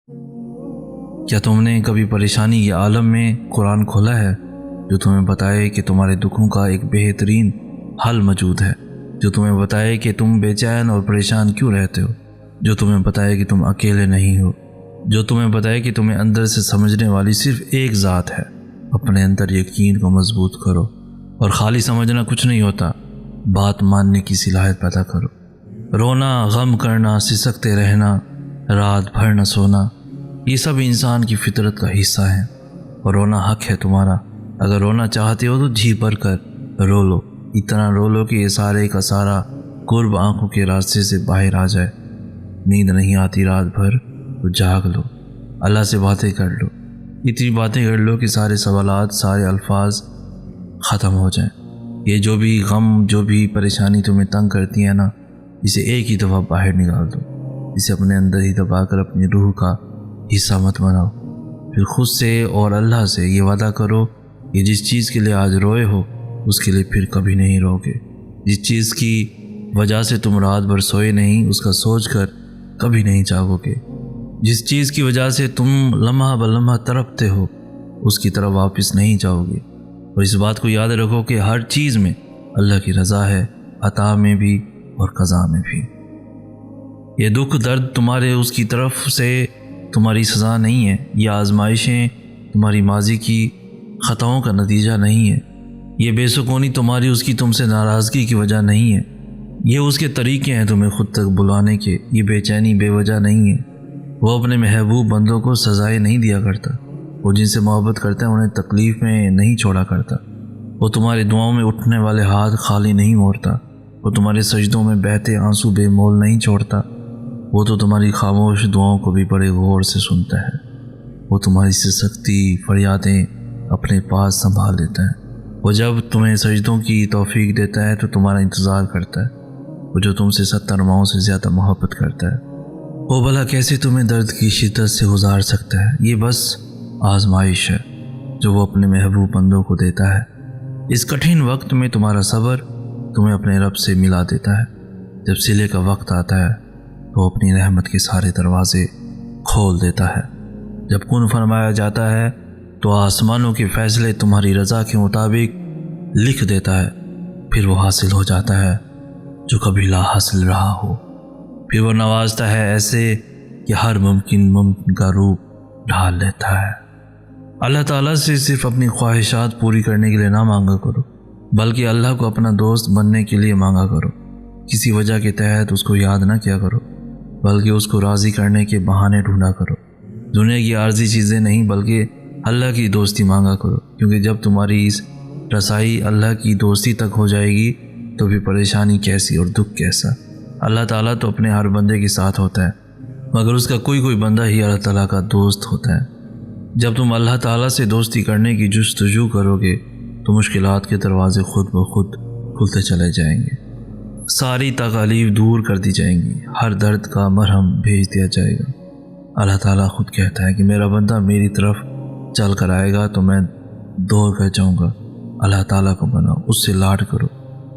کیا تم نے کبھی پریشانی کے عالم میں قرآن کھولا ہے جو تمہیں بتائے کہ تمہارے دکھوں کا ایک بہترین حل موجود ہے، جو تمہیں بتائے کہ تم بے چین اور پریشان کیوں رہتے ہو، جو تمہیں بتائے کہ تم اکیلے نہیں ہو، جو تمہیں بتائے کہ تمہیں اندر سے سمجھنے والی صرف ایک ذات ہے؟ اپنے اندر یقین کو مضبوط کرو اور خالی سمجھنا کچھ نہیں ہوتا، بات ماننے کی صلاحیت پیدا کرو۔ رونا، غم کرنا، سسکتے رہنا، رات بھر نہ سونا، یہ سب انسان کی فطرت کا حصہ ہیں، اور رونا حق ہے تمہارا۔ اگر رونا چاہتے ہو تو جی بھر کر رو لو، اتنا رو لو کہ یہ سارے کا سارا قرب آنکھوں کے راستے سے باہر آ جائے۔ نیند نہیں آتی رات بھر تو جاگ لو، اللہ سے باتیں کر لو، اتنی باتیں کر لو کہ سارے سوالات، سارے الفاظ ختم ہو جائیں۔ یہ جو بھی غم، جو بھی پریشانی تمہیں تنگ کرتی ہے نا، اسے ایک ہی دفعہ باہر نکال دو، اسے اپنے اندر ہی دبا کر اپنی روح کا حصہ مت بناؤ۔ پھر خود سے اور اللہ سے یہ وعدہ کرو کہ جس چیز کے لیے آج روئے ہو اس کے لیے پھر کبھی نہیں رو گے، جس چیز کی وجہ سے تم رات بھر سوئے نہیں اس کا سوچ کر کبھی نہیں جاگو گے، جس چیز کی وجہ سے تم لمحہ بلمحہ تڑپتے ہو اس کی طرف واپس نہیں جاؤ گے۔ اور اس بات کو یاد رکھو کہ ہر چیز میں اللہ کی رضا ہے، عطا میں بھی اور قضا میں بھی۔ یہ دکھ درد تمہارے اس کی طرف سے تمہاری سزا نہیں ہے، یہ آزمائشیں تمہاری ماضی کی خطاؤں کا نتیجہ نہیں ہے، یہ بے سکونی تمہاری اس کی تم سے ناراضگی کی وجہ نہیں ہے، یہ اس کے طریقے ہیں تمہیں خود تک بلانے کے، یہ بے چینی بے وجہ نہیں ہے۔ وہ اپنے محبوب بندوں کو سزائیں نہیں دیا کرتا، وہ جن سے محبت کرتا ہے انہیں تکلیف میں نہیں چھوڑا کرتا، وہ تمہاری دعاؤں میں اٹھنے والے ہاتھ خالی نہیں موڑتا، وہ تمہارے سجدوں میں بہتے آنسو بے مول نہیں چھوڑتا، وہ تو تمہاری خاموش دعاؤں کو بھی بڑے غور سے سنتا ہے، وہ تمہاری سسکتی فریادیں اپنے پاس سنبھال لیتا ہے، وہ جب تمہیں سجدوں کی توفیق دیتا ہے تو تمہارا انتظار کرتا ہے، وہ جو تم سے 70 ماہوں سے زیادہ محبت کرتا ہے، وہ بھلا کیسے تمہیں درد کی شدت سے گزار سکتا ہے؟ یہ بس آزمائش ہے جو وہ اپنے محبوب بندوں کو دیتا ہے۔ اس کٹھن وقت میں تمہارا صبر تمہیں اپنے رب سے ملا دیتا ہے، جب صلے کا وقت آتا ہے تو وہ اپنی رحمت کے سارے دروازے کھول دیتا ہے، جب کن فرمایا جاتا ہے تو آسمانوں کے فیصلے تمہاری رضا کے مطابق لکھ دیتا ہے، پھر وہ حاصل ہو جاتا ہے جو کبھی لا حاصل رہا ہو، پھر وہ نوازتا ہے ایسے کہ ہر ممکن کا روپ ڈھال لیتا ہے۔ اللہ تعالیٰ سے صرف اپنی خواہشات پوری کرنے کے لیے نہ مانگا کرو، بلکہ اللہ کو اپنا دوست بننے کے لیے مانگا کرو۔ کسی وجہ کے تحت اس کو یاد نہ کیا کرو، بلکہ اس کو راضی کرنے کے بہانے ڈھونڈا کرو۔ دنیا کی عارضی چیزیں نہیں بلکہ اللہ کی دوستی مانگا کرو، کیونکہ جب تمہاری اس رسائی اللہ کی دوستی تک ہو جائے گی تو پھر پریشانی کیسی اور دکھ کیسا۔ اللہ تعالیٰ تو اپنے ہر بندے کے ساتھ ہوتا ہے، مگر اس کا کوئی بندہ ہی اللہ تعالیٰ کا دوست ہوتا ہے۔ جب تم اللہ تعالیٰ سے دوستی کرنے کی جستجو کرو گے تو مشکلات کے دروازے خود بخود کھلتے چلے جائیں گے، ساری تکالیف دور کر دی جائیں گی، ہر درد کا مرہم بھیج دیا جائے گا۔ اللہ تعالیٰ خود کہتا ہے کہ میرا بندہ میری طرف چل کر آئے گا تو میں دوڑ کر جاؤں گا۔ اللہ تعالیٰ کو بناؤ، اس سے لاڈ کرو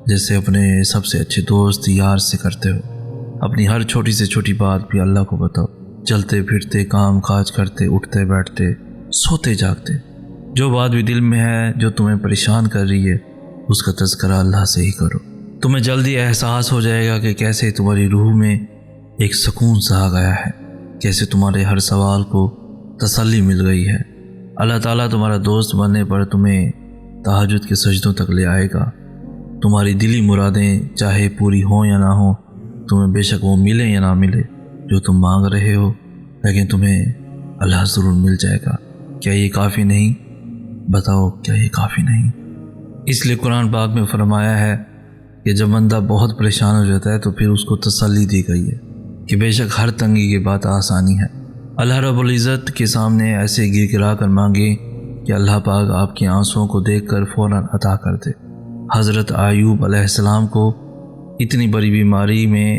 جیسے اپنے سب سے اچھے دوست یار سے کرتے ہو۔ اپنی ہر چھوٹی سے چھوٹی بات بھی اللہ کو بتاؤ، چلتے پھرتے، کام کاج کرتے، اٹھتے بیٹھتے، سوتے جاگتے، جو بات بھی دل میں ہے جو تمہیں پریشان کر رہی ہے اس کا تذکرہ اللہ سے ہی کرو۔ تمہیں جلدی احساس ہو جائے گا کہ کیسے تمہاری روح میں ایک سکون سا آ گیا ہے، کیسے تمہارے ہر سوال کو تسلی مل گئی ہے۔ اللہ تعالیٰ تمہارا دوست بننے پر تمہیں تہجد کے سجدوں تک لے آئے گا۔ تمہاری دلی مرادیں چاہے پوری ہوں یا نہ ہوں، تمہیں بے شک وہ ملے یا نہ ملے جو تم مانگ رہے ہو، لیکن تمہیں اللہ ضرور مل جائے گا۔ کیا یہ کافی نہیں؟ بتاؤ، کیا یہ کافی نہیں؟ اس لیے قرآن پاک میں فرمایا ہے کہ جب بندہ بہت پریشان ہو جاتا ہے تو پھر اس کو تسلی دی گئی ہے کہ بے شک ہر تنگی کی بات آسانی ہے۔ اللہ رب العزت کے سامنے ایسے گر گرا کر مانگے کہ اللہ پاک آپ کے آنسوؤں کو دیکھ کر فوراً عطا کر دے۔ حضرت ایوب علیہ السلام کو اتنی بڑی بیماری میں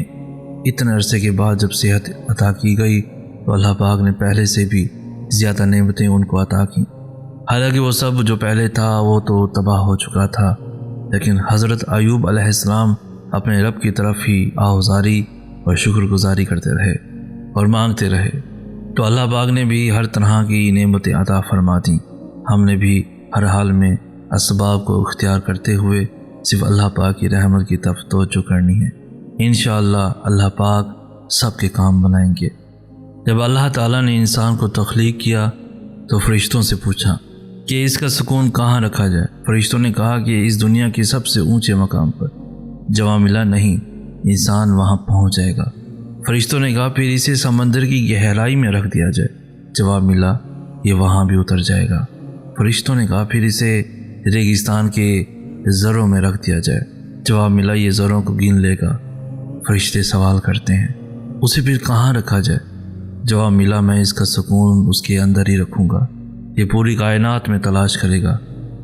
اتنے عرصے کے بعد جب صحت عطا کی گئی تو اللہ پاک نے پہلے سے بھی زیادہ نعمتیں ان کو عطا کیں، حالانکہ وہ سب جو پہلے تھا وہ تو تباہ ہو چکا تھا، لیکن حضرت ایوب علیہ السلام اپنے رب کی طرف ہی آہوزاری اور شکر گزاری کرتے رہے اور مانگتے رہے، تو اللہ پاک نے بھی ہر طرح کی نعمتیں عطا فرما دیں۔ ہم نے بھی ہر حال میں اسباب کو اختیار کرتے ہوئے صرف اللہ پاک کی رحمت کی طرف توجہ کرنی ہے۔ انشاءاللہ اللہ پاک سب کے کام بنائیں گے۔ جب اللہ تعالیٰ نے انسان کو تخلیق کیا تو فرشتوں سے پوچھا کہ اس کا سکون کہاں رکھا جائے۔ فرشتوں نے کہا کہ اس دنیا کے سب سے اونچے مقام پر۔ جواب ملا نہیں، انسان وہاں پہنچ جائے گا۔ فرشتوں نے کہا پھر اسے سمندر کی گہرائی میں رکھ دیا جائے۔ جواب ملا یہ وہاں بھی اتر جائے گا۔ فرشتوں نے کہا پھر اسے ریگستان کے ذروں میں رکھ دیا جائے۔ جواب ملا یہ ذروں کو گن لے گا۔ فرشتے سوال کرتے ہیں اسے پھر کہاں رکھا جائے؟ جواب ملا میں اس کا سکون اس کے اندر ہی رکھوں گا۔ یہ پوری کائنات میں تلاش کرے گا،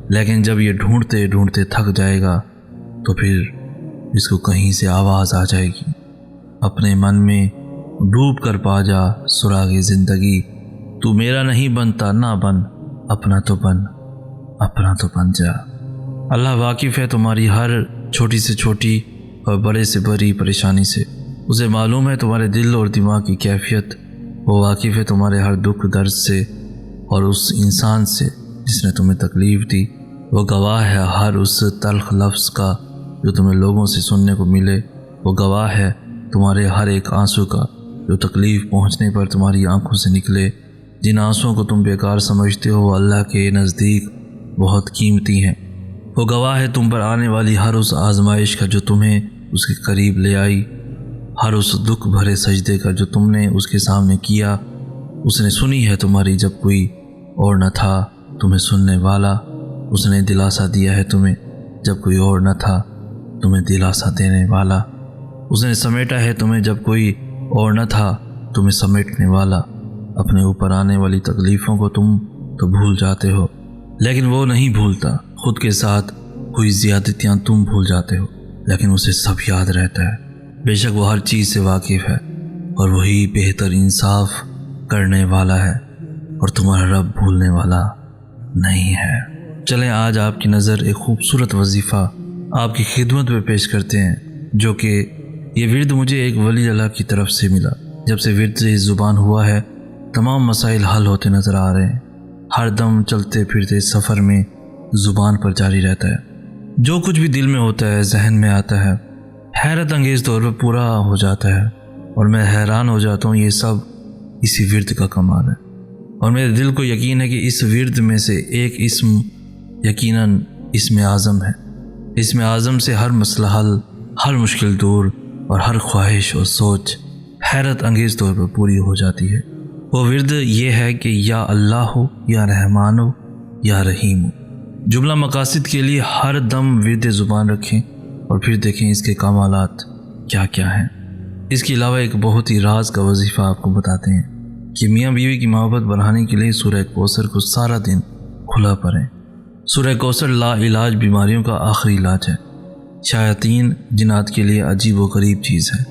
لیکن جب یہ ڈھونڈتے ڈھونڈتے تھک جائے گا تو پھر اس کو کہیں سے آواز آ جائے گی، اپنے من میں ڈوب کر پا جا سراغ زندگی، تو میرا نہیں بنتا نہ بن، اپنا تو بن، اپنا تو بن جا۔ اللہ واقف ہے تمہاری ہر چھوٹی سے چھوٹی اور بڑے سے بڑی پریشانی سے۔ اسے معلوم ہے تمہارے دل اور دماغ کی کیفیت۔ وہ واقف ہے تمہارے ہر دکھ درد سے اور اس انسان سے جس نے تمہیں تکلیف دی۔ وہ گواہ ہے ہر اس تلخ لفظ کا جو تمہیں لوگوں سے سننے کو ملے۔ وہ گواہ ہے تمہارے ہر ایک آنسو کا جو تکلیف پہنچنے پر تمہاری آنکھوں سے نکلے۔ جن آنسوؤں کو تم بیکار سمجھتے ہو وہ اللہ کے نزدیک بہت قیمتی ہیں۔ وہ گواہ ہے تم پر آنے والی ہر اس آزمائش کا جو تمہیں اس کے قریب لے آئی، ہر اس دکھ بھرے سجدے کا جو تم نے اس کے سامنے کیا۔ اس نے سنی ہے تمہاری جب کوئی اور نہ تھا تمہیں سننے والا۔ اس نے دلاسا دیا ہے تمہیں جب کوئی اور نہ تھا تمہیں دلاسا دینے والا۔ اس نے سمیٹا ہے تمہیں جب کوئی اور نہ تھا تمہیں سمیٹنے والا۔ اپنے اوپر آنے والی تکلیفوں کو تم تو بھول جاتے ہو، لیکن وہ نہیں بھولتا۔ خود کے ساتھ کوئی زیادتیاں تم بھول جاتے ہو، لیکن اسے سب یاد رہتا ہے۔ بے شک وہ ہر چیز سے واقف ہے اور وہی بہتر انصاف کرنے والا ہے، اور تمہارا رب بھولنے والا نہیں ہے۔ چلیں آج آپ کی نظر ایک خوبصورت وظیفہ آپ کی خدمت میں پیش کرتے ہیں، جو کہ یہ ورد مجھے ایک ولی اللہ کی طرف سے ملا۔ جب سے ورد سے زبان ہوا ہے تمام مسائل حل ہوتے نظر آ رہے ہیں۔ ہر دم چلتے پھرتے سفر میں زبان پر جاری رہتا ہے۔ جو کچھ بھی دل میں ہوتا ہے ذہن میں آتا ہے، حیرت انگیز طور پر پورا ہو جاتا ہے، اور میں حیران ہو جاتا ہوں یہ سب اسی ورد کا کمال ہے۔ اور میرے دل کو یقین ہے کہ اس ورد میں سے ایک اسم یقیناً اسم اعظم ہے۔ اسم اعظم سے ہر مسئلہ حل، ہر مشکل دور اور ہر خواہش اور سوچ حیرت انگیز طور پر پوری ہو جاتی ہے۔ وہ ورد یہ ہے کہ یا اللہ ہو، یا رحمان ہو، یا رحیم ہو۔ جملہ مقاصد کے لیے ہر دم ورد زبان رکھیں اور پھر دیکھیں اس کے کمالات کیا کیا ہیں۔ اس کے علاوہ ایک بہت ہی راز کا وظیفہ آپ کو بتاتے ہیں کہ میاں بیوی کی محبت بڑھانے کے لیے سورہ کوثر کو سارا دن کھلا پڑھیں۔ سورہ کوثر لا علاج بیماریوں کا آخری علاج ہے۔ شیاطین جنات کے لیے عجیب و غریب چیز ہے۔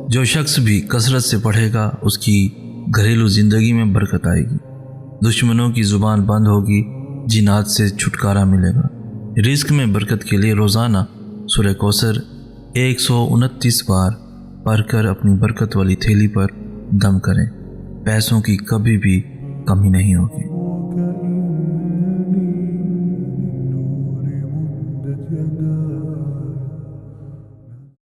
جو شخص بھی کثرت سے پڑھے گا اس کی گھریلو زندگی میں برکت آئے گی، دشمنوں کی زبان بند ہوگی، جنات سے چھٹکارا ملے گا۔ رزق میں برکت کے لیے روزانہ سورہ کوثر 129 بار پڑھ کر اپنی برکت والی تھیلی پر دم کریں، پیسوں کی کبھی بھی کمی نہیں ہوگی۔